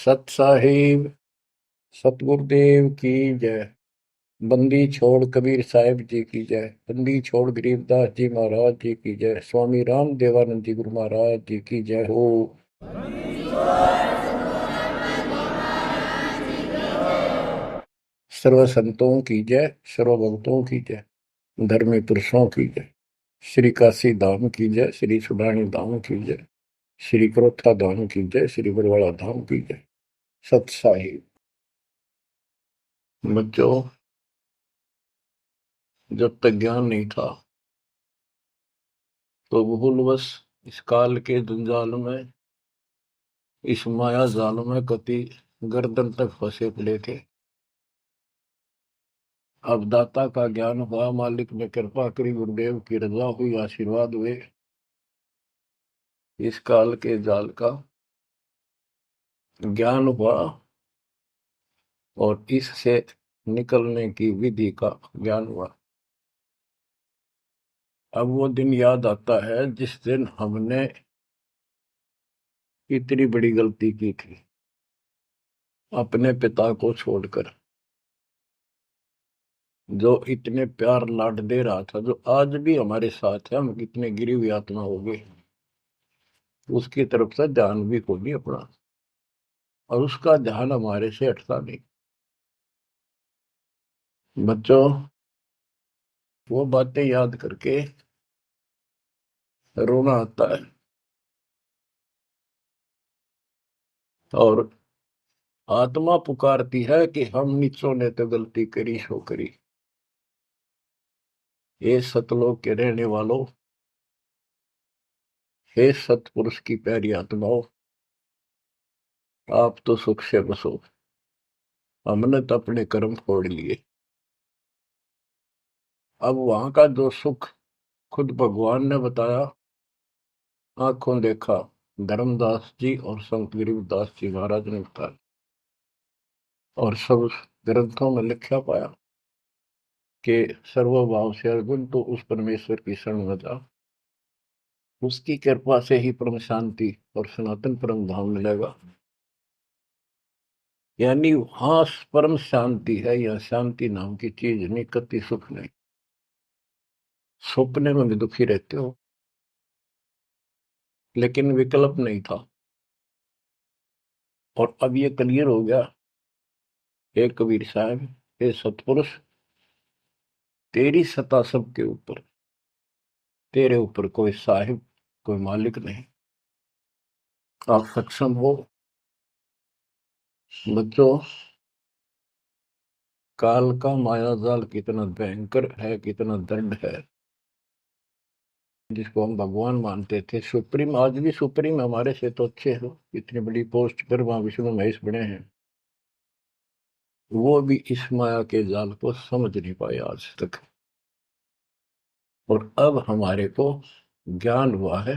सत साहिब सतगुरुदेव की जय। बंदी छोड़ कबीर साहिब जी की जय। बंदी छोड़ गरीबदास जी महाराज जी की जय। स्वामी राम देवानंद जी गुरु महाराज जी की जय हो। सर्व संतों की जय, सर्व भक्तों की जय, धर्मी पुरुषों की जय। श्री काशी धाम की जय, श्री सुडानी धाम की जय, श्री क्रोथा धाम की जय, श्री बरवाड़ा धाम की जय। सत साहिब। बच्चों, जब तक ज्ञान नहीं था तो भूलवश इस काल के जंजाल में, इस माया जाल में कति गर्दन तक फंसे पड़े थे। अब दाता का ज्ञान हुआ, मालिक ने कृपा करी, गुरुदेव की रजा हुई, आशीर्वाद हुए। इस काल के जाल का ज्ञान हुआ और इससे निकलने की विधि का ज्ञान हुआ। अब वो दिन याद आता है जिस दिन हमने इतनी बड़ी गलती की थी, अपने पिता को छोड़कर, जो इतने प्यार लाड दे रहा था, जो आज भी हमारे साथ है। हम कितने गिरी हुई आत्मा हो गए, उसकी तरफ से ध्यान भी को नहीं अपना, और उसका ध्यान हमारे से हटता नहीं। बच्चों, वो बातें याद करके रोना आता है। और आत्मा पुकारती है कि हम नीचों ने तो गलती करी सो करी। हे सतलोक के रहने वालों, हे सतपुरुष की प्यारी आत्माओं, आप तो सुख से बसो। हमने तो अपने कर्म फोड़ लिए। अब वहां का जो सुख खुद भगवान ने बताया, आंखों देखा, धर्मदास जी और संत गरीबदास जी महाराज ने बताया, और सब ग्रंथों में लिखा पाया कि सर्वभाव से अर्जुन तो उस परमेश्वर की शरण में जा, उसकी कृपा से ही परम शांति और सनातन परम धाम मिलेगा। यानी वहां परम शांति है, या शांति नाम की चीज नहीं, कति सुख नहीं। सपने में भी दुखी रहते हो, लेकिन विकल्प नहीं था। और अब ये क्लियर हो गया। हे कबीर साहब, हे सतपुरुष, तेरी सत्ता सबके ऊपर, तेरे ऊपर कोई साहिब, कोई मालिक नहीं। आप सक्षम हो। बच्चों, काल का माया जाल कितना भयंकर है, कितना दंड है, जिसको हम भगवान मानते थे, सुप्रीम, आज भी सुप्रीम हमारे से तो अच्छे हो, इतनी बड़ी पोस्ट पर वहां विष्णु महेश बने हैं, वो भी इस माया के जाल को समझ नहीं पाए आज तक। और अब हमारे को ज्ञान हुआ है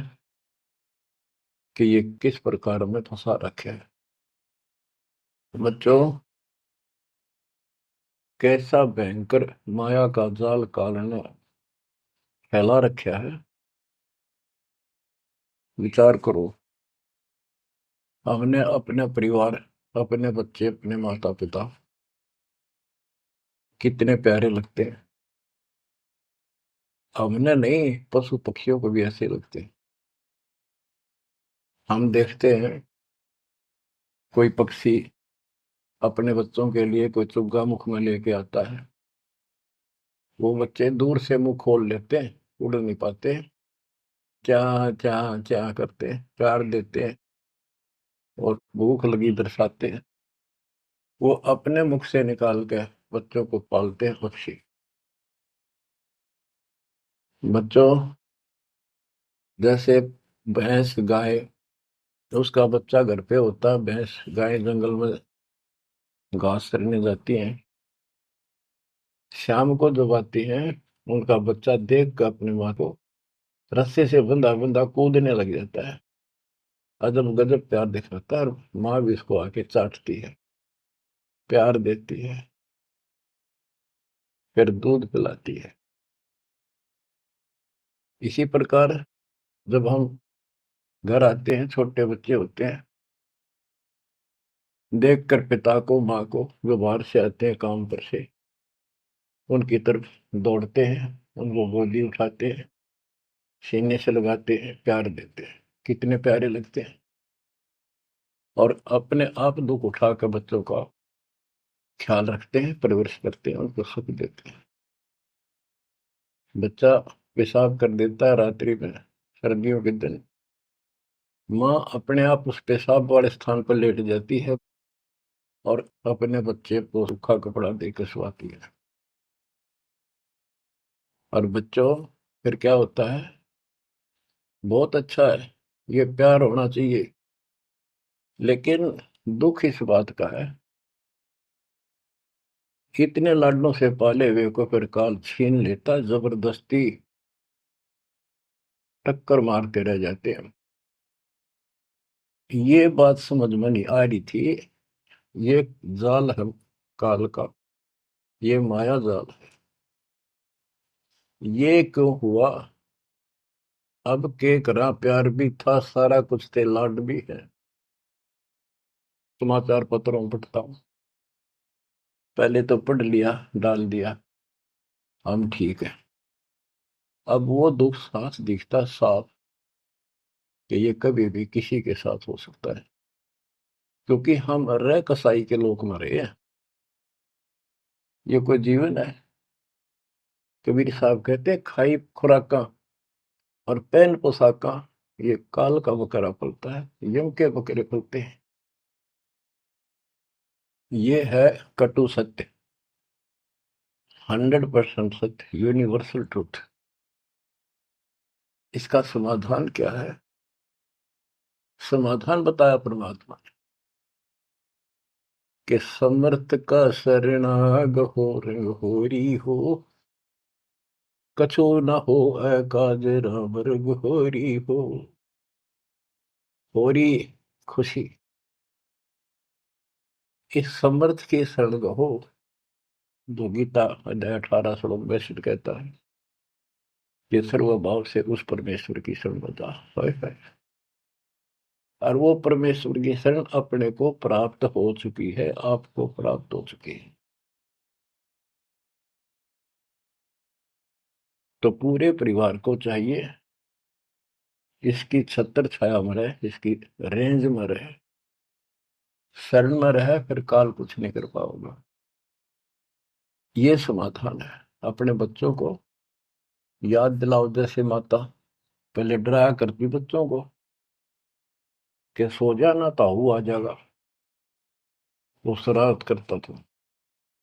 कि ये किस प्रकार में फंसा रखे है। बच्चों, कैसा भयंकर माया का जाल काल ने फैला रखा है, विचार करो। हमने अपने परिवार, अपने बच्चे, अपने माता पिता कितने प्यारे लगते हैं। हमने नहीं, पशु पक्षियों को भी ऐसे लगते हैं। हम देखते हैं कोई पक्षी अपने बच्चों के लिए कोई चुग्गा मुख में लेके आता है, वो बच्चे दूर से मुंह खोल लेते हैं, उड़ नहीं पाते, क्या क्या क्या करते हैं, प्यार देते हैं और भूख लगी दर्शाते हैं। वो अपने मुख से निकाल के बच्चों को पालते हैं पक्षी। बच्चों, जैसे भैंस गाय, उसका बच्चा घर पे होता है, भैंस गाय जंगल में घास चरने जाती हैं, शाम को जब आती हैं, उनका बच्चा देख कर अपनी माँ को रस्से से बंधा बंधा कूदने लग जाता है। अजब गजब प्यार दिखाता है, और माँ भी इसको आके चाटती है, प्यार देती है, फिर दूध पिलाती है। इसी प्रकार जब हम घर आते हैं, छोटे बच्चे होते हैं, देखकर पिता को माँ को जो बाहर से आते हैं काम पर से, उनकी तरफ दौड़ते हैं, उनको गोदी उठाते हैं, सीने से लगाते हैं, प्यार देते हैं, कितने प्यारे लगते हैं। और अपने आप दुख उठाकर बच्चों का ख्याल रखते हैं, परवरिश करते हैं, उनको सुख देते हैं। बच्चा पेशाब कर देता है रात्रि में, सर्दियों के दिन, माँ अपने आप उस पेशाब वाले स्थान पर लेट जाती है और अपने बच्चे को सूखा कपड़ा देकर सुलाती है। और बच्चों, फिर क्या होता है? बहुत अच्छा है, ये प्यार होना चाहिए। लेकिन दुख इस बात का है, इतने लाडों से पाले हुए को फिर काल छीन लेता, जबरदस्ती टक्कर मारते रह जाते हैं। ये बात समझ में नहीं आ रही थी। ये जाल है काल का, ये माया जाल है। ये क्यों हुआ? अब के करा, प्यार भी था, सारा कुछ थे, लाड भी है। समाचार पत्रों में पढ़ता हूं, पहले तो पढ़ लिया, डाल दिया, हम ठीक है। अब वो दुख साफ दिखता साफ कि ये कभी भी किसी के साथ हो सकता है, क्योंकि हम रह कसाई के लोग मरे हैं। ये कोई जीवन है? कबीर साहब कहते हैं, खाई खुराका और पहन पोशाका, ये काल का बकरा पलता है, यम के बकरे पलते हैं। ये है कटु सत्य, 100% सत्य, यूनिवर्सल ट्रूथ। इसका समाधान क्या है? समाधान बताया परमात्मा ने कि समर्थ का शरणाग हो रंग होरी हो, कछो न हो काज राम रग होरी हो। होरी खुशी, इस समर्थ की शरण हो, जो गीता अध्याय 18 श्लोक 62 कहता है कि सर्वभाव से उस परमेश्वर की शरण बता है। और वो परमेश्वर की शरण अपने को प्राप्त हो चुकी है, आपको प्राप्त हो चुकी है। तो पूरे परिवार को चाहिए इसकी छत्र छाया में रहे, इसकी रेंज में रहे, शरण में रहे, फिर काल कुछ नहीं कर पाओगे। ये समाधान है। अपने बच्चों को याद दिलाओ, जैसे माता पहले डराया करती बच्चों को कि सो जाना, ताऊ आ जाएगा, वो शरारत करता था।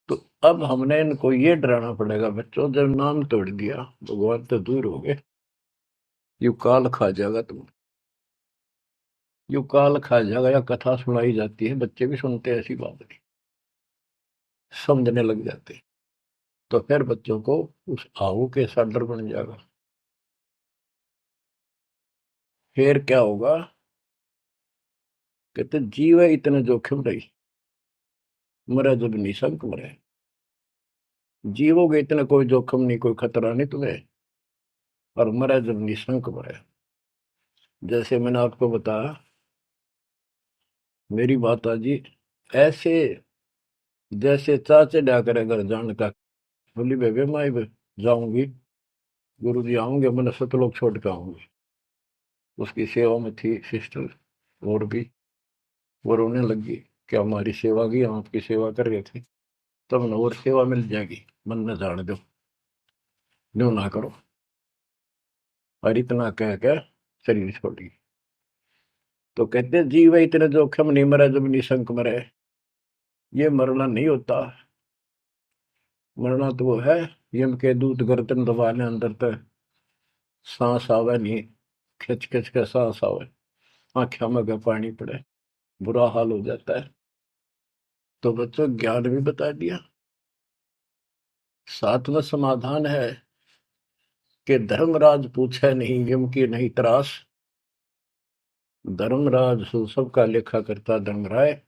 तो अब हमने इनको ये डराना पड़ेगा, बच्चों जब नाम तोड़ दिया, भगवान तो दूर हो गए, यू काल खा जाएगा तुम, यू काल खा जाएगा। या कथा सुनाई जाती है, बच्चे भी सुनते हैं, ऐसी बात नहीं, समझने लग जाते हैं। तो फिर बच्चों को उस आहू के साथ डर बन जाएगा। फिर क्या होगा? कहते जीव है इतने जोखिम रही, मरे जब निशंक मरे। जीवोगे इतना कोई जोखिम नहीं, कोई खतरा नहीं तुम्हें, और मरे जब निशंक मरे। जैसे मैंने आपको बताया, मेरी माता जी ऐसे जैसे चाचे डा करे घर जाने का, बोली बेबे मैं जाऊंगी, गुरु जी आऊंगे, मैंने सतलोक छोड़ के आऊंगी। उसकी सेवा में थी सिस्टर, और भी वो रोने लगी कि हमारी सेवा की, हम आपकी सेवा कर रहे थे, तब न और सेवा मिल जाएगी, मन न जाने दो, न्यू ना करो। और इतना कह के शरीर छोड़ी। तो कहते जीव है इतने जोखिम नहीं, मरे जब निशंक मरे। ये मरना नहीं होता, मरना तो वो है, यम के दूत गर्दन दबाने अंदर तक सांस आवे नहीं, खिंच खिंच के सांस आवे, आंखों में का पानी पड़े, बुरा हाल हो जाता है। तो बच्चों, ज्ञान भी बता दिया। सातवां समाधान है कि धर्मराज पूछे नहीं, यम की नहीं त्रास। धर्मराज सबका लेखा करता धर्मराय,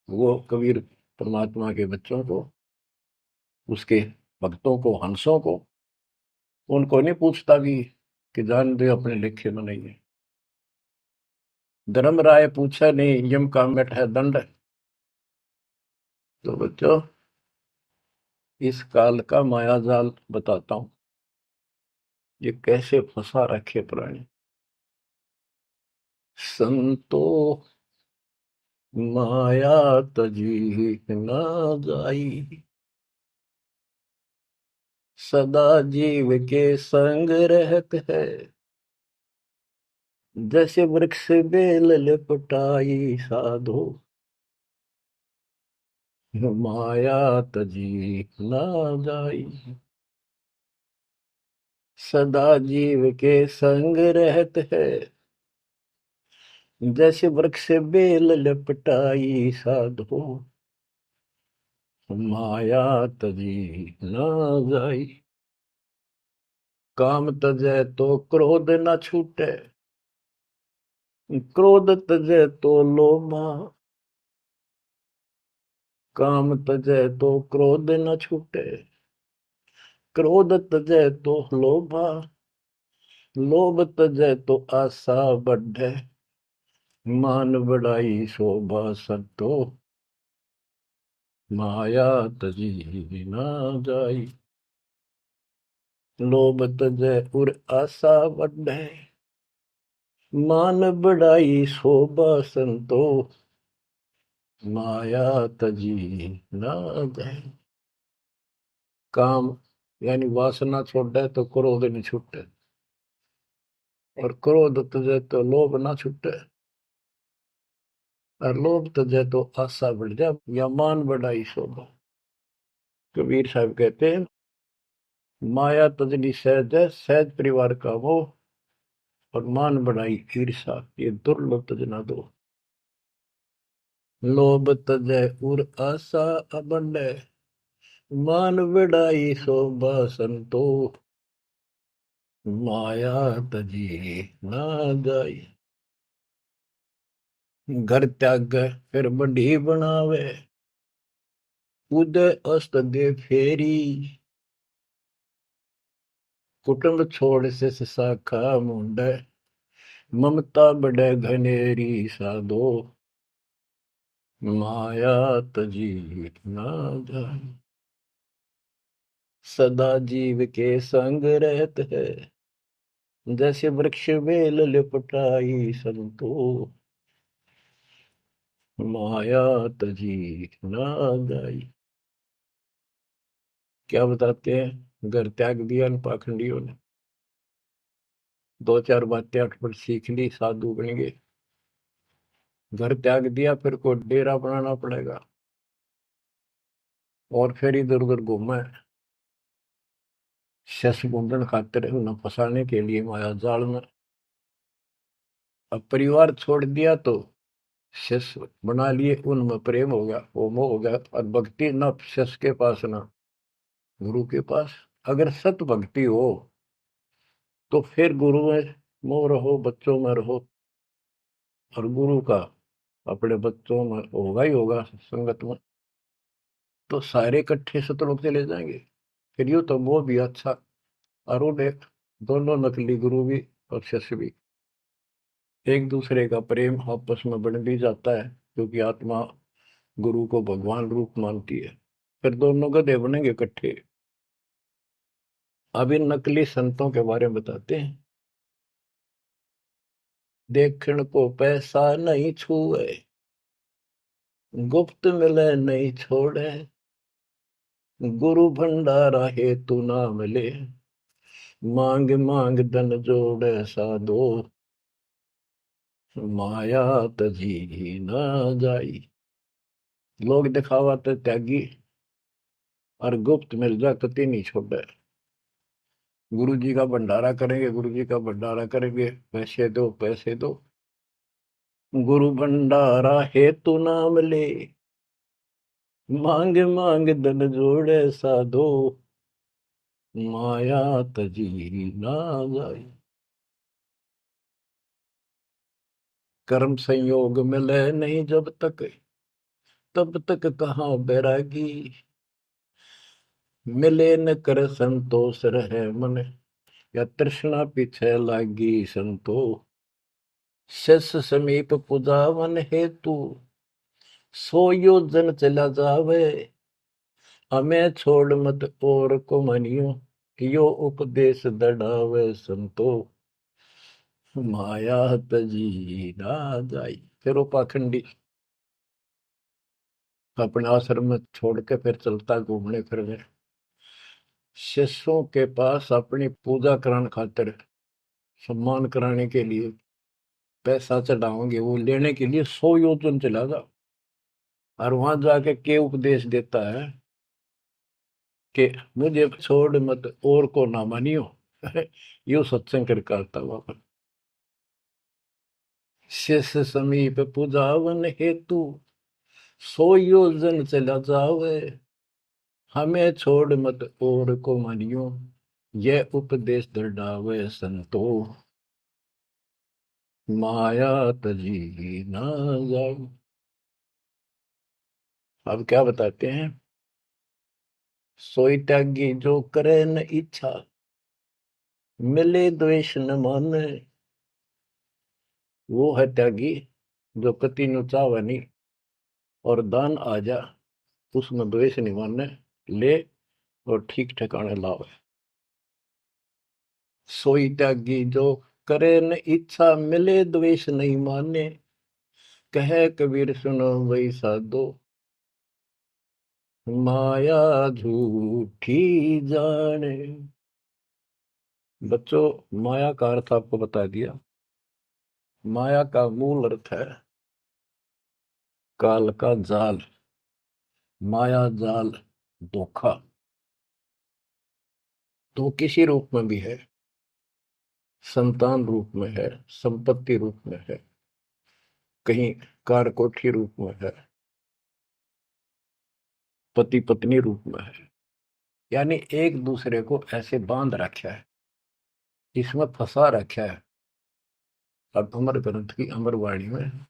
वो कबीर परमात्मा के बच्चों को, उसके भक्तों को, हंसों को, उनको नहीं पूछता भी कि जान दे अपने लेखे में नहीं है। धर्मराय पूछा नहीं, यम का मिट है दंड। तो बच्चों, इस काल का माया जाल बताता हूं, ये कैसे फंसा रखे प्राणी। संतो माया तजी न जाई, सदा जीव के संग रहत है। जैसे वृक्ष बेल लिपटाई साधो, माया तजी न जाई। सदा जीव के संग रहत है, जैसे वृक्ष बेल लिपटाई साधो, माया तजी न जाई। काम तजै तो क्रोध न छूटे, क्रोध तजै तो लोभा। काम तजै तो क्रोध न छूटे, क्रोध तजै तो लोभा। लोभ तजै तो आशा बढ़े, मान बढ़ाई शोभा संतो, माया तजी न जाई। लोभ तजै उर आशा बढ़े, मान बढ़ाई शोभा संतो, माया तजी न जाई। काम यानी वासना छोड़े तो क्रोध नहीं छूटे, और क्रोध तजे तो लोभ ना छूटे, और लोभ तजे तो आशा बढ़ जाए या मान बढ़ाई शोभा। कबीर साहब कहते हैं, माया तजनी सहज है, सहज परिवार का वो, और मान बढ़ाई ईर्षा, ये दुर्लभ तजना दो। लोभ तजय उर आशा अबंडे, मान बढ़ाई शोभा संतो, माया तजी ना जाई। घर त्याग फिर बढ़ी बनावे, उदय अस्त दे फेरी। कुटुंब छोड़ से शाखा मुंडे, ममता बढ़े घनेरी साधो, माया तजी ना जाए। सदा जीव के संग रहत है, जैसे वृक्ष बेल लिपटाई संतो, माया तजी ना जाई। क्या बताते हैं, घर त्याग दिया न पाखंडियों ने, दो चार बातें अटपट सीख ली, साधु बन गए। घर त्याग दिया, फिर को डेरा बनाना पड़ेगा, और फिर इधर उधर घूमे, शस ढूंढन खातिर उन्हें फंसाने के लिए माया जाल में। अब परिवार छोड़ दिया तो शस बना लिए, उनमें प्रेम हो गया, वो मोह हो गया, और भक्ति न शस के पास ना गुरु के पास। अगर सत भक्ति हो तो फिर गुरु में मोह रहो, बच्चों में रहो, और गुरु का अपने बच्चों में होगा ही होगा, संगत में, तो सारे इकट्ठे सतलोक चले जाएंगे। फिर यूं तो वो भी अच्छा, और वो देख, दोनों नकली गुरु भी और शिष्य भी, एक दूसरे का प्रेम आपस में बढ़ भी जाता है, क्योंकि आत्मा गुरु को भगवान रूप मानती है। फिर दोनों गधे बनेंगे इकट्ठे। अब इन नकली संतों के बारे में बताते हैं। देखण को पैसा नहीं छुए, गुप्त मिले नहीं छोड़े, गुरु भंडारा हेतु ना मिले, मांग मांग धन जोड़े साधो, माया तजी ना जाई। लोग दिखावा तो त्यागी, और गुप्त मिल जा कति नहीं छोड़े। गुरु जी का भंडारा करेंगे, गुरु जी का भंडारा करेंगे, पैसे दो पैसे दो, गुरु भंडारा हेतु ना मिले, मांग मांग धन जोड़े साधो, माया तजी ना जाई। कर्म संयोग मिले नहीं जब तक, तब तक कहाँ बैरागी, मिले न कर संतोष रहे मन, या तृष्णा पीछे लागी संतो, शिष समीप पुजावन हेतु, सो योजन चला जावे। हमें छोड़ मत और को मनियो, यो उपदेश दढ़ावे संतो। माया तजी ना जाई। फिर वो पाखंडी अपने आश्रम में छोड़ के फिर चलता घूमने फिरने। शिष्यों के पास अपनी पूजा कराने खातिर, सम्मान कराने के लिए पैसा चढ़ाओगे, वो लेने के लिए 100 योजन चला जा। और वहां जाके के उपदेश देता है कि मुझे छोड़ मत और को ना मानियो। यो सत्संग कर करता वहां पर। शिष्य समीप पूजावन हेतु, 100 योजन चला जावे। हमें छोड़ मत और को मानियो, यह उपदेश दृढ़ावे संतो। माया तजी ना जाओ। अब क्या बताते हैं? सोई त्यागी जो करे न इच्छा, मिले द्वेष न माने। वो है त्यागी जो कति नु चावे नहीं, और दान आ जा उसमें द्वेष नहीं माने, ले और ठीक ठिकाने लावे। सोई त्यागी जो करे न इच्छा, मिले द्वेष नहीं माने। कहे कबीर सुनो वही साधो, माया झूठी जाने। बच्चों, माया का अर्थ आपको बता दिया। माया का मूल अर्थ है काल का जाल, माया जाल, धोखा। तो किसी रूप में भी है, संतान रूप में है, संपत्ति रूप में है, कहीं कार कोठी रूप में है, पति पत्नी रूप में है। यानी एक दूसरे को ऐसे बांध रखा है, इसमें फंसा रखा है। अब अमर ग्रंथ की अमर वाणी में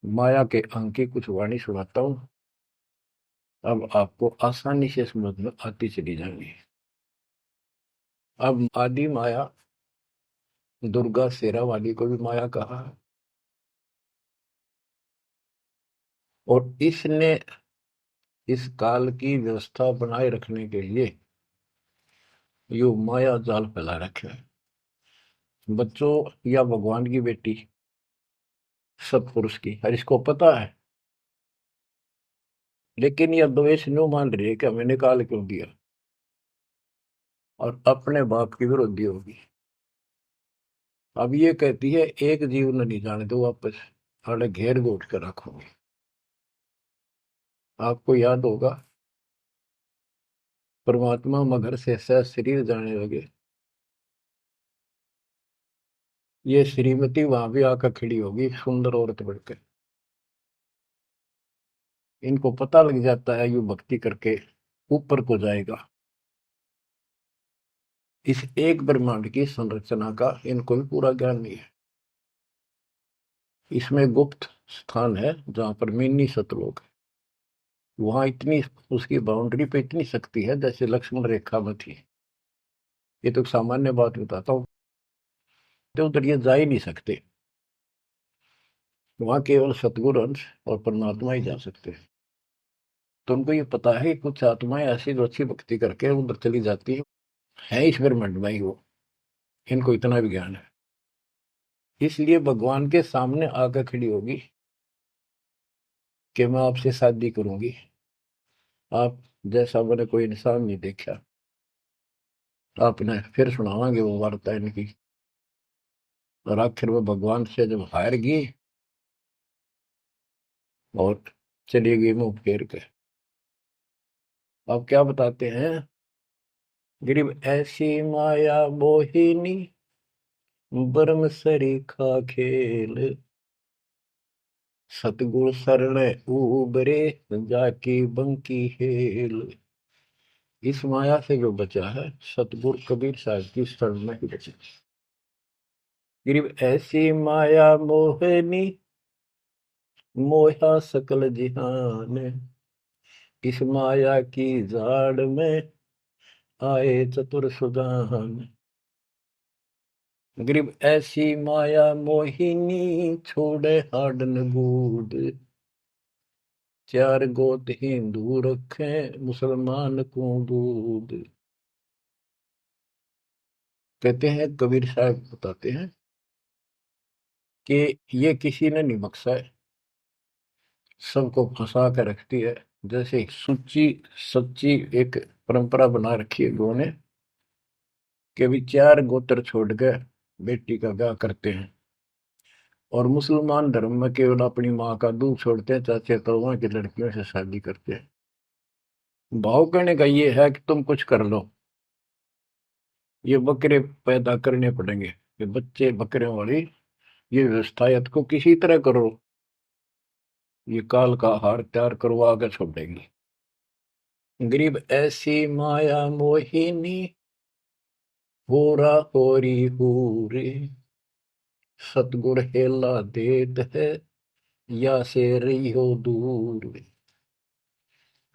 माया के अंक की कुछ वाणी सुनाता हूं। अब आपको आसानी से समझ में आती चली जाएंगी। अब आदि माया, दुर्गा शेरा वाली को भी माया कहा है। और इसने इस काल की व्यवस्था बनाए रखने के लिए यो माया जाल फैला रखे है। बच्चों, या भगवान की बेटी सतपुरुष की, हर इसको पता है, लेकिन यह द्वेष न्यू मान रही है कि हमें निकाल क्यों दिया, और अपने बाप की विरोधी होगी। अब ये कहती है एक जीव न नहीं जाने दो वापस, अरे घेर घोट कर रखोगे। आपको याद होगा परमात्मा मगर से सह शरीर जाने लगे, ये श्रीमती वहां भी आकर खड़ी होगी सुंदर औरत बढ़कर। इनको पता लग जाता है यू भक्ति करके ऊपर को जाएगा। इस एक ब्रह्मांड की संरचना का इनको भी पूरा ज्ञान नहीं है। इसमें गुप्त स्थान है जहां पर मिनी सतलोक है। वहां इतनी, उसकी बाउंड्री पे इतनी शक्ति है जैसे लक्ष्मण रेखा में थी। ये तो सामान्य बात बताता हूँ, तो उधर ये जा ही नहीं सकते। वहां केवल सतगुरु अंश और परमात्मा ही जा सकते हैं। तो उनको ये पता है कि कुछ आत्माएं ऐसी जो अच्छी भक्ति करके उधर चली जाती है इस ब्रह्मांड में ही वो। इनको इतना भी ज्ञान है, इसलिए भगवान के सामने आकर खड़ी होगी कि मैं आपसे शादी करूंगी। आप जैसा मैंने कोई इंसान नहीं देखा। आपने फिर सुनावांगे वो वार्ता इनकी। और आखिर में भगवान से जब हार गई और चली गई मुंह फेर के। अब क्या बताते हैं? गरीब ऐसी माया मोहिनी, बरम सरीखा खेल। सतगुर शरण उबरे, जाकी बंकी हेल। इस माया से जो बचा है, सतगुरु कबीर साहब की शरण में ही बचा। गरीब ऐसी माया मोहनी, मोहा सकल जिहान। इस माया की जाड़ में आए चतुर सुजान। गरीब ऐसी माया मोहिनी छोड़े हाडन बूद, चार गोत हिंदू रखे मुसलमान को दूध। कहते हैं, कबीर साहब बताते हैं कि ये किसी ने नहीं बख्शा है, सबको फंसा कर रखती है। जैसे सुच्ची सच्ची एक परंपरा बना रखी है लोगों ने कि भी चार गोत्र छोड़ के बेटी का ब्याह करते हैं, और मुसलमान धर्म में केवल अपनी माँ का दूध छोड़ते हैं, चाचे ताऊओं की लड़कियों से शादी करते हैं। भाव कहने का ये है कि तुम कुछ कर लो, ये बकरे पैदा करने पड़ेंगे, ये बच्चे बकरियों वाली ये व्यवस्था या को किसी तरह करो, ये काल का हार तैयार करवा के छोड़ेगी। गरीब ऐसी माया मोहिनी होरा होरी हूरे, सतगुर हेला देत है या से रही हो दूर।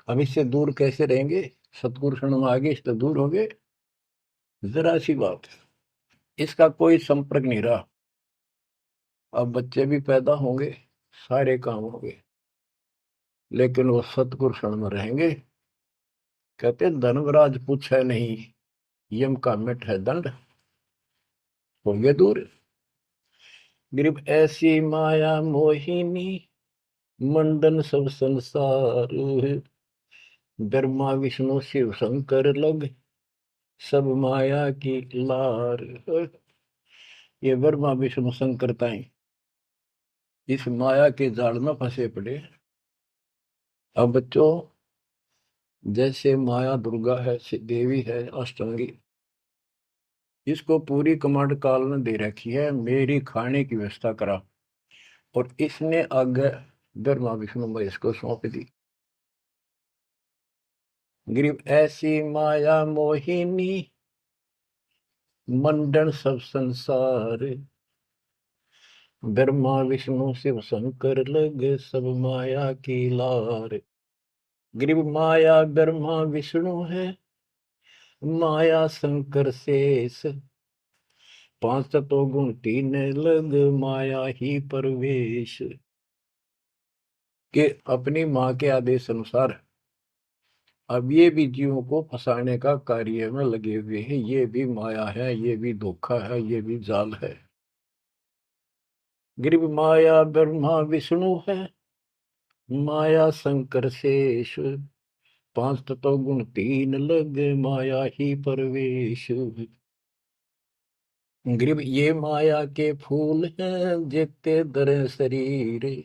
हम इससे दूर कैसे रहेंगे? सतगुरु शरण में आगे इससे दूर हो गए, जरा सी बात है, इसका कोई संपर्क नहीं रहा। अब बच्चे भी पैदा होंगे, सारे काम होंगे, लेकिन वो सतगुरु शरण में रहेंगे। कहते धर्मराज पूछे नहीं, यम का मिट है दंड, होंगे दूर। गरीब ऐसी माया मोहिनी मंडन सब संसार, ब्रह्मा विष्णु शिव शंकर लग सब माया की लार। ये ब्रह्मा विष्णु शंकर ताई इस माया के जाल में फंसे पड़े। अब बच्चों, जैसे माया दुर्गा है, देवी है अष्टांगी, इसको पूरी कमांड काल ने दे रखी है, मेरी खाने की व्यवस्था करा, और इसने आगे ब्रह्मा विष्णु महेश को सौंप दी। गरीब ऐसी माया मोहिनी मंडन सब संसार, ब्रह्मा विष्णु शिव शंकर लगे सब माया की लार। गरीब माया ब्रह्मा विष्णु है, माया शंकर शेष, पांच तत्व गुण तीन लग माया ही परवेश। के अपनी माँ के आदेश अनुसार अब ये भी जीवों को फंसाने का कार्य में लगे हुए हैं। ये भी माया है, ये भी धोखा है, ये भी जाल है। गरीब माया ब्रह्मा विष्णु है, माया शंकर शेष, पांच तत्व गुण तीन लग माया ही परवेश। गरीब ये माया के फूल हैं जेते दर शरीर,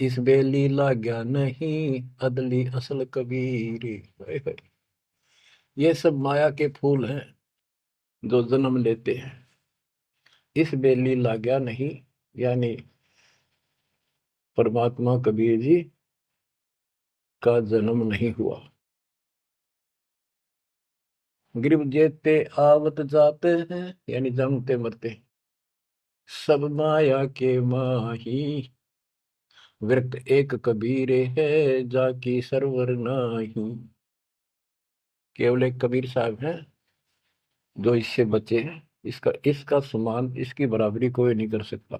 इस बेली लाग्या नहीं अदली असल कबीर। ये सब माया के फूल हैं जो जन्म लेते हैं, इस बेली लाग्या नहीं, यानी परमात्मा कबीर जी का जन्म नहीं हुआ। गरीब जेते आवत जाते हैं, यानी जन्मते मरते, सब माया के माही, वृत एक कबीर है जाकी सरवर नाही। केवल एक कबीर साहब हैं जो इससे बचे हैं, इसका इसका समान, इसकी बराबरी कोई नहीं कर सकता।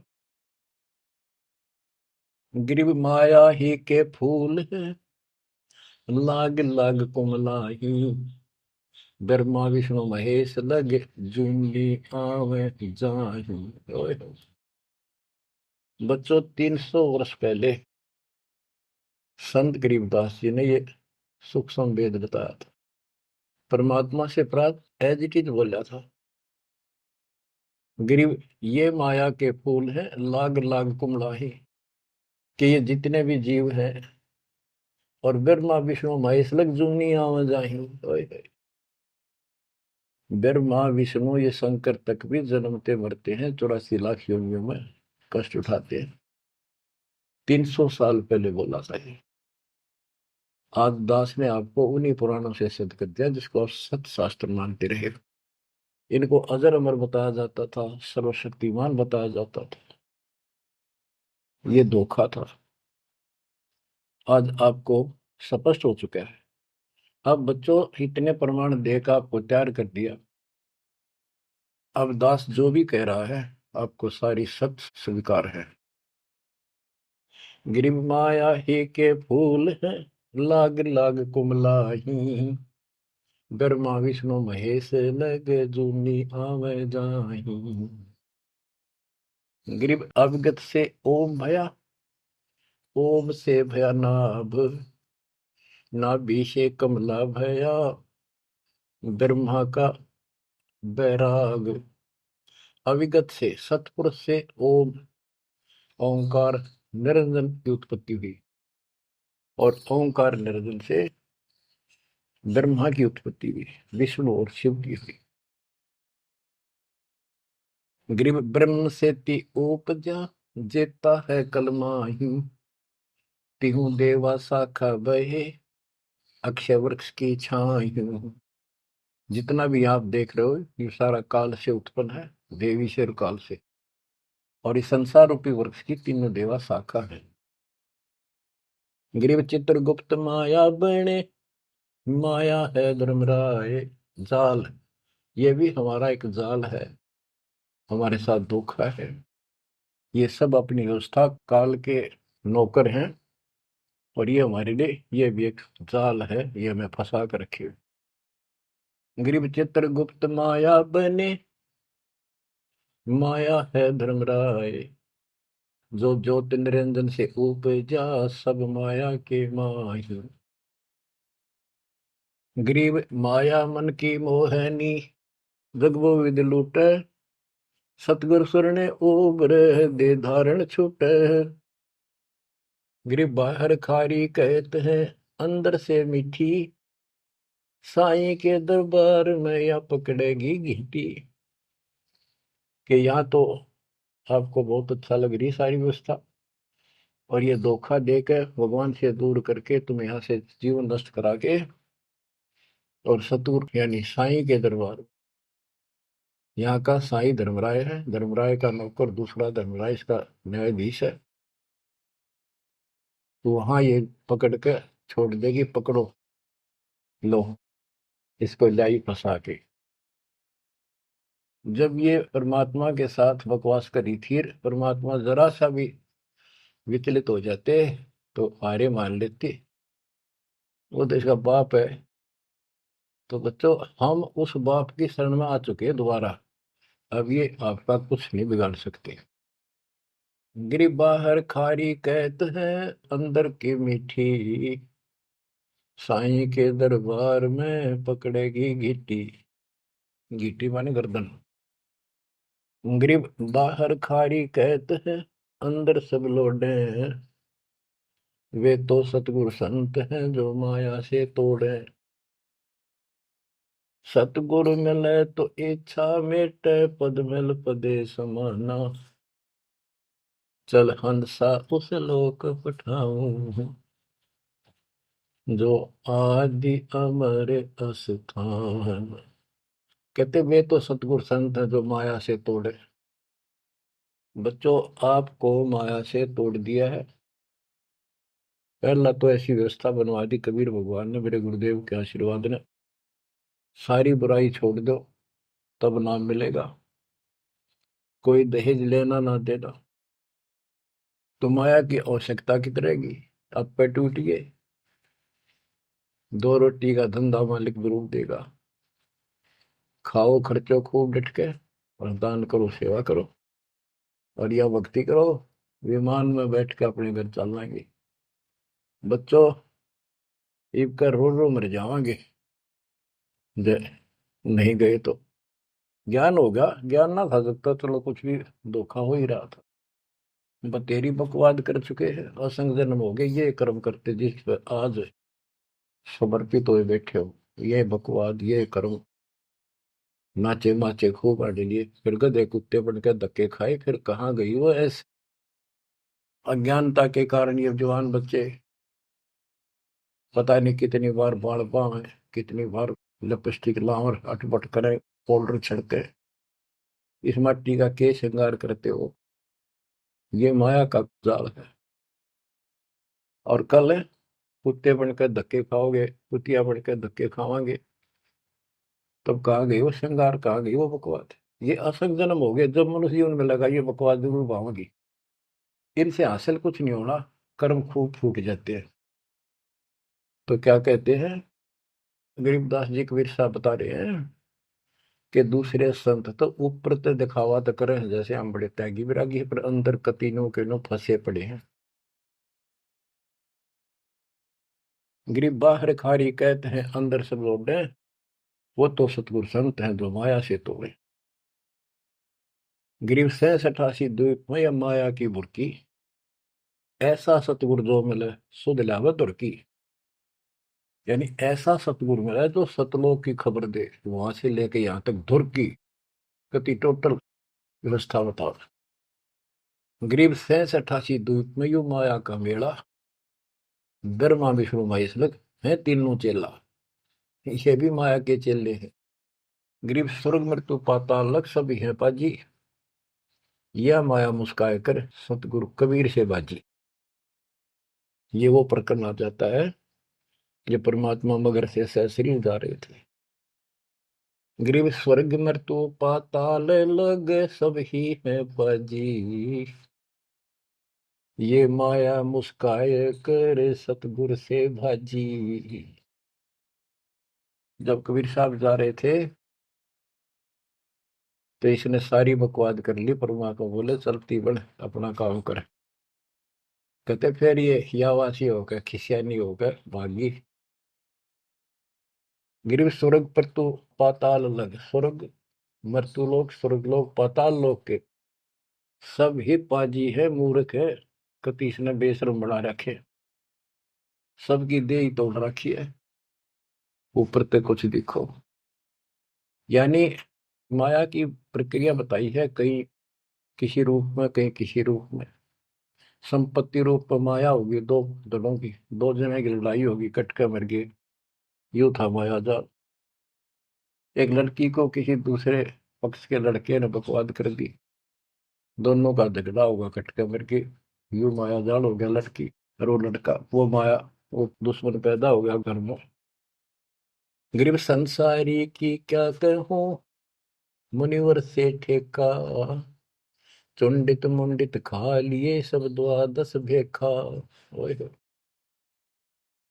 गरीब माया ही के फूल है, लाग लाग कुमलाही, ब्रह्मा विष्णु महेश लग जूंगी आवे जाही। बच्चों, 300 वर्ष पहले संत गरीबदास जी ने ये सूक्ष्म वेद बताया था, परमात्मा से प्राप्त एज इट इज बोला था। गरीब ये माया के फूल हैं, लाग लाग कुमलाही, कि ये जितने भी जीव हैं, और ब्रह्मा विष्णु महेश लग जूनी आव जाही। ब्रह्मा विष्णु ये शंकर तक भी जन्मते मरते हैं, 84 लाख योनियों में कष्ट उठाते हैं। 300 साल पहले बोला था ये। आज दास ने आपको उन्हीं पुराणों से सिद्ध कर दिया जिसको आप सत्य शास्त्र मानते रहे। इनको अजर अमर बताया जाता था, सर्वशक्तिमान बताया जाता था, ये धोखा था। आज आपको स्पष्ट हो चुका है। अब बच्चों, इतने प्रमाण देकर आपको तैयार कर दिया, अब दास जो भी कह रहा है आपको सारी सत्य स्वीकार है। गिरि माया ही के फूल है, लाग लाग कुमलाही, ब्रह्मा विष्णु महेश लगे जूनी आवे जाही। गिरिव अवगत से ओम भया, ओम से भया नाभ, नाभि से कमला भया, ब्रह्मा का बैराग। अविगत से सतपुरुष से ओम ओंकार निरंजन की उत्पत्ति हुई, और ओंकार निरंजन से ब्रह्मा की उत्पत्ति हुई, विष्णु और शिव की हुई। ग्रीव ब्रह्म से ति उपजा, जेता है कलमाही, तिहु देवा शाखा बहे, अक्षय वृक्ष की छाई। जितना भी आप देख रहे हो ये सारा काल से उत्पन्न है, देवी से और काल से, और इस संसार रूपी वृक्ष की तीनों देवा शाखा है। ग्रीव चित्रगुप्त माया बने, माया है धर्मराय जाल, ये भी हमारा एक जाल है, हमारे साथ धोखा है। ये सब अपनी व्यवस्था काल के नौकर हैं, और ये हमारे लिए ये भी एक जाल है, ये हमें फंसा कर रखे। ग्रीव चित्रगुप्त माया बने, माया है धर्मराय, जो ज्योत निरंजन से उपजा, सब माया के माही। ग्रीव माया मन की मोहनी, जग वो विद लूटे, सतगुर सुरने उबर दे धारण छूटे। ग्रीव बाहर खारी कहते हैं, अंदर से मीठी, साईं के दरबार में या पकड़ेगी घीटी। कि यहाँ तो आपको बहुत अच्छा लग रही सारी व्यवस्था, और ये धोखा देकर भगवान से दूर करके तुम यहाँ से जीवन नष्ट करा के, और सतगुरु यानी साईं के दरबार, यहाँ का साईं धर्मराय है, धर्मराय का नौकर दूसरा धर्मराय इसका न्यायाधीश है, तो वहां ये पकड़ के छोड़ देगी, पकड़ो लो इसको लाई फंसा के। जब ये परमात्मा के साथ बकवास करी थी, परमात्मा जरा सा भी विचलित हो जाते तो हारे मान लेते, वो तो इसका बाप है। तो बच्चों हम उस बाप की शरण में आ चुके हैं दोबारा, अब ये आपका कुछ नहीं बिगाड़ सकते। गिरी बाहर खारी कहते हैं, अंदर की मीठी, साईं के दरबार में पकड़ेगी गीटी। गीटी माने गर्दन। ग्रीब बाहर खारी कहते हैं, अंदर सब लोडे हैं, वे तो सतगुरु संत हैं जो माया से तोड़े। सतगुरु मिले तो इच्छा मेटे, पद मिल पदे समाना, चल हंसा उस लोक पठाऊं, जो आदि अमर अस्थान। कहते वे तो सतगुरु संत है जो माया से तोड़े। बच्चों आपको माया से तोड़ दिया है। पहला तो ऐसी व्यवस्था बनवा दी कबीर भगवान ने, मेरे गुरुदेव के आशीर्वाद ने, सारी बुराई छोड़ दो तब नाम मिलेगा, कोई दहेज लेना ना देना, तो माया की आवश्यकता कितनी रहेगी। अब पे टूट गए, दो रोटी का धंधा मालिक जरूर देगा, खाओ खर्चो खूब डट के, और दान करो सेवा करो, और यह भक्ति करो, विमान में बैठ के अपने घर चल जाएंगे। बच्चों ईब का रो रो मर जावांगे, नहीं गए तो ज्ञान होगा, ज्ञान ना खा सकता, चलो कुछ भी धोखा हो ही रहा था। बतेरी बकवाद कर चुके हैं, असंग जन्म हो गए, ये कर्म करते जिस पर आज समर्पित हुए बैठे हो, ये बकवाद ये कर्म, नाचे माचे खूब आड़े लिए, फिर गधे कुत्ते बन के धक्के खाए, फिर कहाँ गई वो ऐसे। अज्ञानता के कारण ये जवान बच्चे पता नहीं कितनी बार बाल पावे, कितनी बार लिपस्टिक लावर अटपट करे, पाउडर छिड़के, इस मट्टी का के श्रृंगार करते हो, ये माया का जाल है। और कल कुत्ते बनकर धक्के खाओगे, कुतिया बनकर धक्के खावांगे, तब कहाँ गई वो श्रृंगार, कहाँ गई वो बकवाद। ये असंग जन्म हो गए। जब मनुष्य जीवन में लगा ये बकवास जरूर पाऊंगी, इनसे हासिल कुछ नहीं होना, कर्म खूब फूट जाते हैं। तो क्या कहते हैं, गरीबदास जी कबीर साहब बता रहे हैं कि दूसरे संत तो ऊपर तो दिखावा तो करें जैसे हम बड़े त्यागी विरागी हैं, पर अंदर कतीनों के नो फंसे पड़े हैं। गरीब बाहर खारी कहते हैं अंदर सब लौटे, वो तो सतगुरु संत हैं जो माया से तोड़े। गरीब 67 द्वीप में या माया की बुरकी, ऐसा सतगुरु जो मिले सुध लावे दुर्की। यानी ऐसा सतगुरु मिला जो सतलोक की खबर दे, वहां से लेके यहाँ तक धुर की गति टोटल व्यवस्था बताओ। गरीब 67 द्वीप में यू माया का मेला, ब्रह्मा विष्णु महेश लग है तीनों चेला, ये भी माया के चेले हैं। गरीब स्वर्ग मृत्यु पाताल लग सभी है पाजी, यह माया मुस्काए कर सतगुरु कबीर से बाजी। ये वो प्रकरण आ जाता है ये परमात्मा मगर से सहसरी जा रहे थे। गरीब स्वर्ग मृत्यु पाताल लग सब ही है बाजी, ये माया मुस्काए कर सतगुरु से भाजी। जब कबीर साहब जा रहे थे तो इसने सारी बकवाद कर ली, परमात्मा को बोले चलती बढ़ अपना काम कर। कहते फिर ये हियावासी होकर खिसियानी होकर भागी। गिर स्वर्ग पर तो पाताल लग, स्वर्ग मर्तुलोक स्वर्गलोक पाताल लोक के सब ही पाजी है मूर्ख है, कतीस ने बेशरम बना रखे, सबकी दे ही तोड़ रखी है, ऊपर तक कुछ दिखो। यानी माया की प्रक्रिया बताई है, कहीं किसी रूप में कहीं किसी रूप में। संपत्ति रूप में माया होगी, दो दलों की, दो जने की लड़ाई होगी, कट के मर गए, यूं था माया जाल। एक लड़की को किसी दूसरे पक्ष के लड़के ने बकवाद कर दी, दोनों का झगड़ा होगा, कट के मर गए, यूं माया जाल हो गया लड़की और वो लड़का, वो माया, वो दुश्मन पैदा हो गया घर में। गरीब संसारी की क्या कहूं, मुनिवर से ठेका, चुंडित मुंडित खा लिए सब द्वादश भेखा। ओए होए।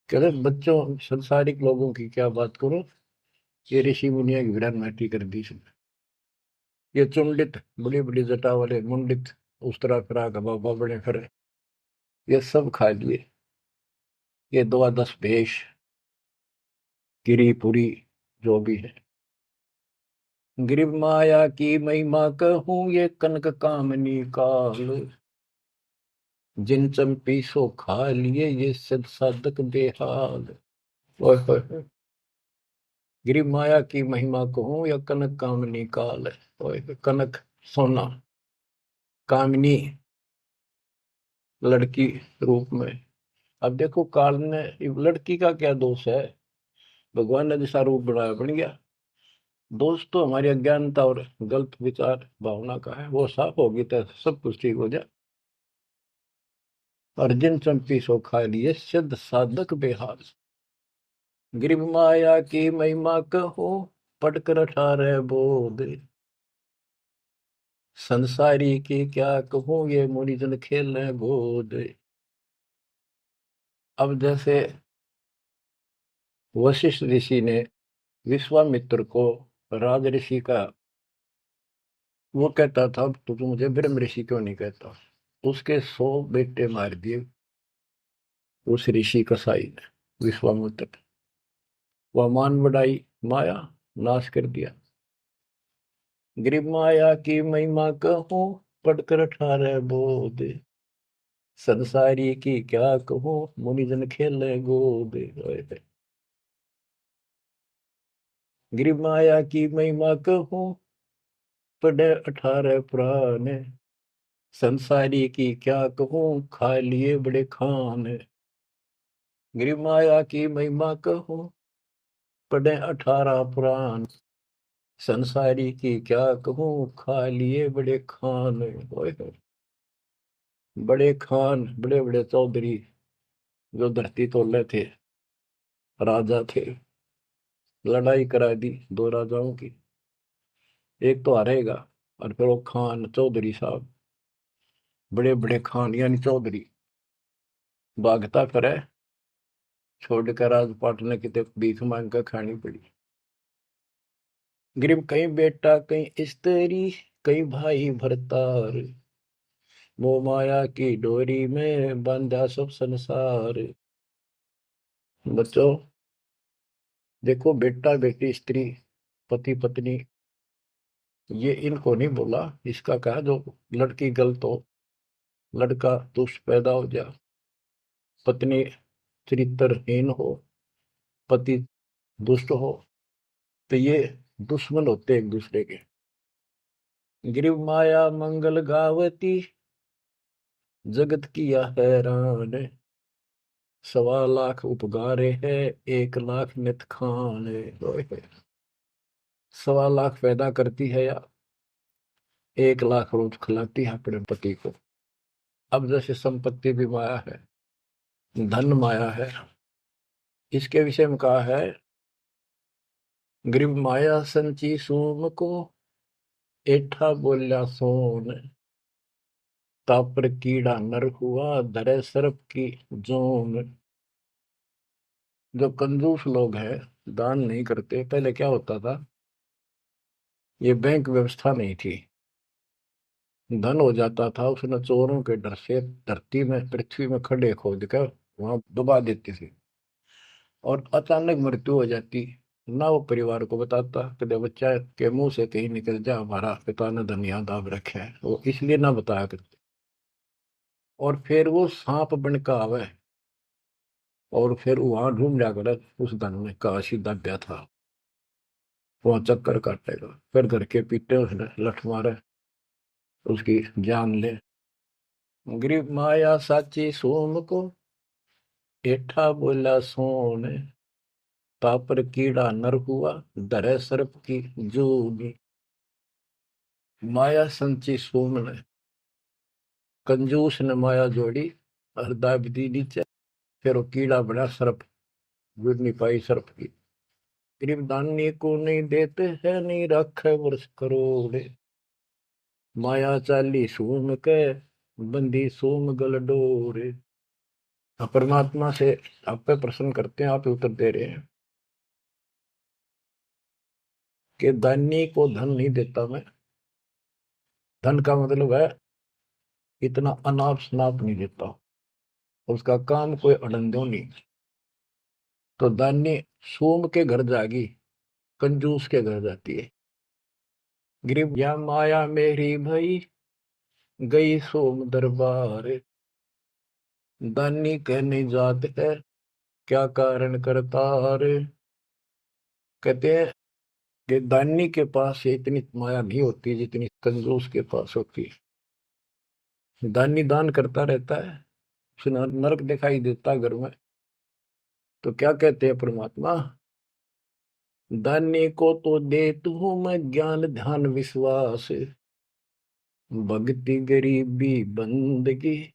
कह रहे बच्चों संसारिक लोगों की क्या बात करो, ये ऋषि मुनिया की विरान माटी कर दी इसने। ये चुंडित बड़ी बड़ी जटा वाले मुंडित उस तरह फिरा का बाबा बड़े फिरे, ये सब खा लिए, ये द्वादश भेष गिरी पुरी जो भी है। गिरिव माया की महिमा कहूं ये कनक कामनी काल, जिन चंपी सो खा लिए ये सिद्ध साधक बेहाल। ओए होए होए। गिरिव माया की महिमा कहूं या कनक कामनी काल, ओए होए, कनक सोना, कामनी लड़की रूप में। अब देखो काल ने, लड़की का क्या दोष है, भगवान ने जैसा रूप बनाया बन गया। दोष तो हमारी अज्ञानता और गलत विचार भावना का है, वो साफ होगी तो सब कुछ ठीक हो जाए। अर्जुन चंपी सो खा लिए सिद्ध साधक बेहाल, गिरिव माया की महिमा कहो पटकर अठारह बोध, संसारी की क्या कहूं ये मुनिजन खेल गोद। अब जैसे वशिष्ठ ऋषि ने विश्वामित्र को राज ऋषि का, वो कहता था तो तू मुझे ब्रह्म ऋषि क्यों नहीं कहता, उसके 100 बेटे मार दिए उस ऋषि कसाई ने विश्वामित्र। वह मान बढ़ाई माया, नाश कर दिया। गिरिव माया की महिमा कहूं पढ़कर 18 बोध, संसारी की क्या कहूं मुनिजन खेले गोद। गिरिव माया की महिमा कहूं पढ़े 18 पुराण, संसारी की क्या कहूं खा लिए बड़े खान। गिरिव माया की महिमा कहूं पढ़े 18 पुराण, संसारी की क्या कहूं खा लिए बड़े खान। ओए होए। बड़े खान, बड़े बड़े चौधरी जो धरती तोले थे, राजा थे, लड़ाई करा दी दो राजाओं की, एक तो हारेगा। और फिर वो खान चौधरी साहब, बड़े बड़े खान यानी चौधरी, भागता करे, छोड़कर राजपाट ने कितने भीख मांग कर खानी पड़ी। गरीब कहीं बेटा कहीं स्त्री, कहीं भाई भरतार, वो माया की डोरी में बांधा सब संसार। बच्चों देखो, बेटा बेटी स्त्री पति पत्नी, ये इनको नहीं बोला। इसका कहा जो लड़की गलत हो, लड़का दुष्ट पैदा हो जाए, पत्नी चरित्रहीन हो, पति दुष्ट हो, तो ये दुश्मन होते एक दूसरे के। गिरिव माया मंगल गावती, जगत किया हैरान, 1.25 लाख उपगारे है, 1 लाख नित खाने। 1.25 लाख पैदा करती है या 1 लाख रोज खिलाती है अपने पति को। अब जैसे संपत्ति भी माया है, धन माया है, इसके विषय में कहा है, गरीब माया संची सोम को, एठा बोल्या सोन, तापर कीड़ा नर हुआ, धरे सर्प की जोन। जो कंजूस लोग हैं, दान नहीं करते, पहले क्या होता था, ये बैंक व्यवस्था नहीं थी, धन हो जाता था उसने चोरों के डर से धरती में पृथ्वी में खड्डे खोद कर वहां दबा देती थी, और अचानक मृत्यु हो जाती, ना वो परिवार को बताता, कदे बच्चा के मुंह से कहीं निकल जा हमारा पिता ने धन याद दाब रखे है, वो इसलिए ना बताया करते। और फिर वो सांप बन का आवे, और फिर वहां ढूंढ जाकर उस धन में काशी दब्या था, वहां चक्कर काटेगा, फिर घर के पीटे उसने लठ मारे, उसकी जान ले। गरीब माया साची सोम को, एठा बोला सोन, तापर कीड़ा नर हुआ, धरे सर्प की जूनी। माया संची सोम ने, कंजूस ने माया जोड़ी, हृदय दी नीचे, फिर वो कीड़ा बना सर्प, जुड़ नहीं पाई सर्प की। गरीब दानी को नहीं देते है, नहीं रखे वर्ष करोड़, माया चाली सोम के, बंदी सोम गल डोरे। परमात्मा से आप पे प्रश्न करते हैं, आप उत्तर दे रहे हैं कि दानी को धन नहीं देता मैं। धन का मतलब है इतना अनाप शनाप नहीं देता, उसका काम कोई अड़ंदो नहीं। तो दानी सोम के घर जागी, कंजूस के घर जाती है। गरीब या माया मेरी भई, गई सोम दरबार, दानी कहने जात है, क्या कारण करता रे। कहते हैं कि दानी के पास इतनी माया नहीं होती जितनी कंजूस के पास होती है। दानी दान करता रहता है, उसे नरक दिखाई देता घर में। तो क्या कहते हैं परमात्मा, दानी को तो देत हूं मैं ज्ञान ध्यान विश्वास, भक्ति गरीबी बंदगी,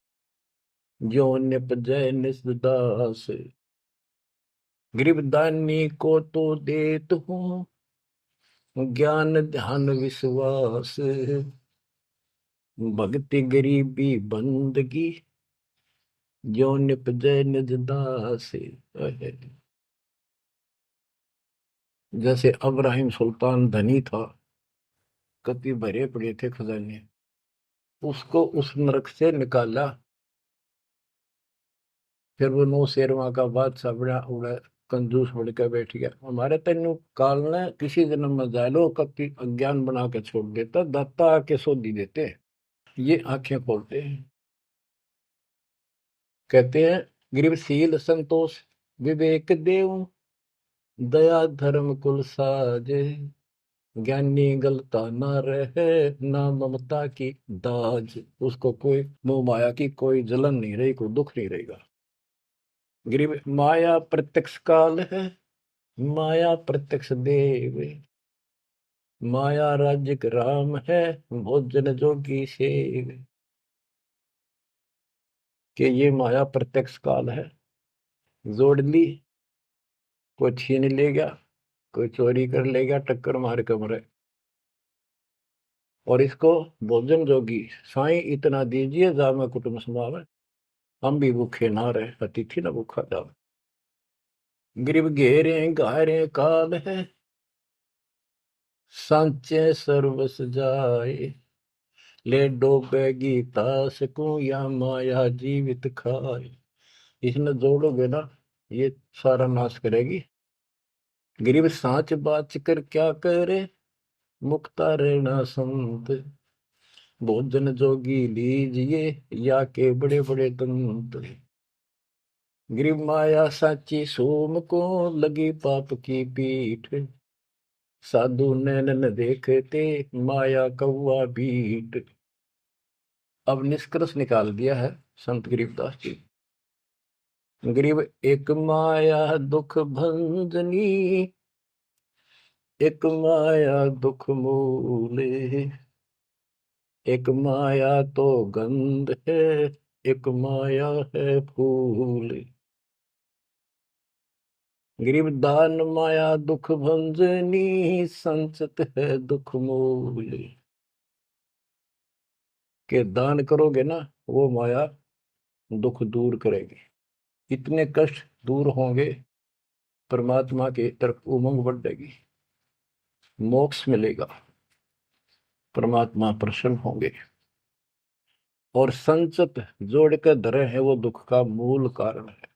जो निपजय निसदास। गरीब दानी को तो देत हूं ज्ञान ध्यान विश्वास, भक्ति गरीबी बंदगी, जो निपजय निज दास। जैसे अब्राहिम सुल्तान धनी था, कति भरे पड़े थे खजाने, उसको उस नरक से निकाला, फिर वो नौ शेरवा का बादशाह बड़ा उड़ा, कंजूस बन के बैठ गया। हमारे तेन काल ने किसी जन्म में जालो कति अज्ञान बना के छोड़ देता, दाता आके सोधी देते, ये आंखें खोलते हैं। कहते हैं गरीबशील संतोष विवेक देव, दया धर्म कुल साजे, ज्ञानी गलता ना रहे, ना ममता की दाज। उसको कोई मोह माया की कोई जलन नहीं रही, कोई दुख नहीं रहेगा। गरीब माया प्रत्यक्ष काल है, माया प्रत्यक्ष देव, माया राज्य राम है, भोजन जोगी सेव। कि ये माया प्रत्यक्ष काल है, जोड़ ली, कोई छीन ले गया, कोई चोरी कर ले गया, टक्कर मार के मरे। और इसको भोजन जोगी साईं इतना दीजिए जामे कुटुंब समावे, हम भी भूखे ना रहे अतिथि न भूखा जावे। गरीब घेरे घारे काल है, सांचे सर्वस जाए, ले डोबेगी तास को या माया जीवित खाए। इसने जोड़ोगे ना ये सारा नाश करेगी। गरीब सांच बाच कर क्या करे, मुक्ता रहना संत, भोजन जोगी लीजिए या के बड़े बड़े दंत। गरीब माया साची सोम को लगी पाप की पीठ, साधु नैन न देखते माया कौआ बीट। अब निष्कर्ष निकाल दिया है संत गरीबदास जी। गरीब एक माया दुख भंजनी, एक माया दुख मूले, एक माया तो गंध है, एक माया है फूल। गरीब दान माया दुख भंजनी, संचत है दुख मूल। के दान करोगे ना वो माया दुख दूर करेगी, इतने कष्ट दूर होंगे, परमात्मा की तरफ उमंग बढ़ेगी, मोक्ष मिलेगा, परमात्मा प्रसन्न होंगे। और संचत जोड़ कर धरे है वो दुख का मूल कारण है।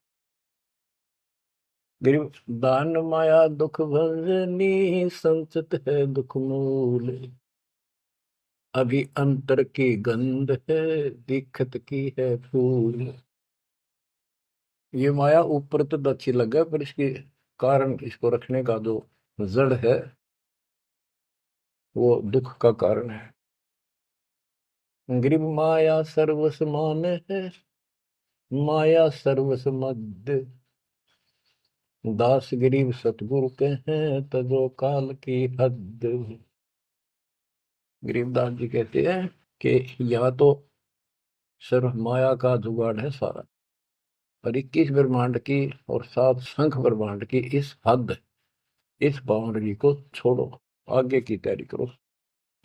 गरीब दान माया दुख भंजनी, संचत है दुख मूल। अभी अंतर की गंध है, दिखत की है फूल। ये माया ऊपर तो अच्छी लगे पर इसके कारण, इसको रखने का जो जड़ है वो दुख का कारण है। गरीब माया सर्वस मान है, माया सर्वस मद, दास गरीब सतगुरु के हैं तजो काल की हद। गरीबदास जी कहते हैं कि यहाँ तो सिर्फ माया का जुगाड़ है सारा, और 21 ब्रह्मांड की और 7 संख ब्रह्मांड की इस हद, इस बाउंड्री को छोड़ो, आगे की तैयारी करो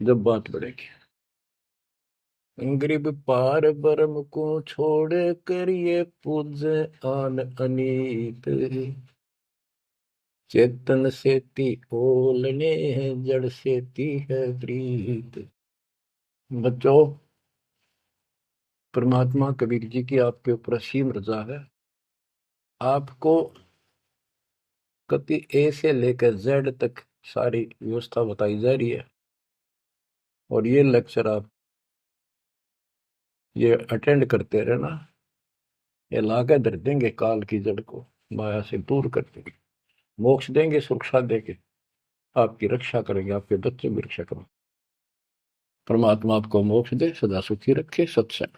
जब बात बढ़ेगी। गरीब पार ब्रह्म को छोड़ कर ये पूजे आन अनीत, चेतन सेती ओलने जड़ सेती है प्रीत। बच्चों, परमात्मा कबीर जी की आपके ऊपर असीम रजा है। आपको कति ए से लेकर जेड तक सारी व्यवस्था बताई जा रही है, और ये लेक्चर आप ये अटेंड करते रहना, ये लाके धर देंगे काल की जड़ को, माया से दूर कर देंगे, मोक्ष देंगे, सुरक्षा देंगे, आपकी रक्षा करेंगे, आपके बच्चों की रक्षा करेंगे। परमात्मा आपको मोक्ष दे, सदा सुखी रखे। सत्संग।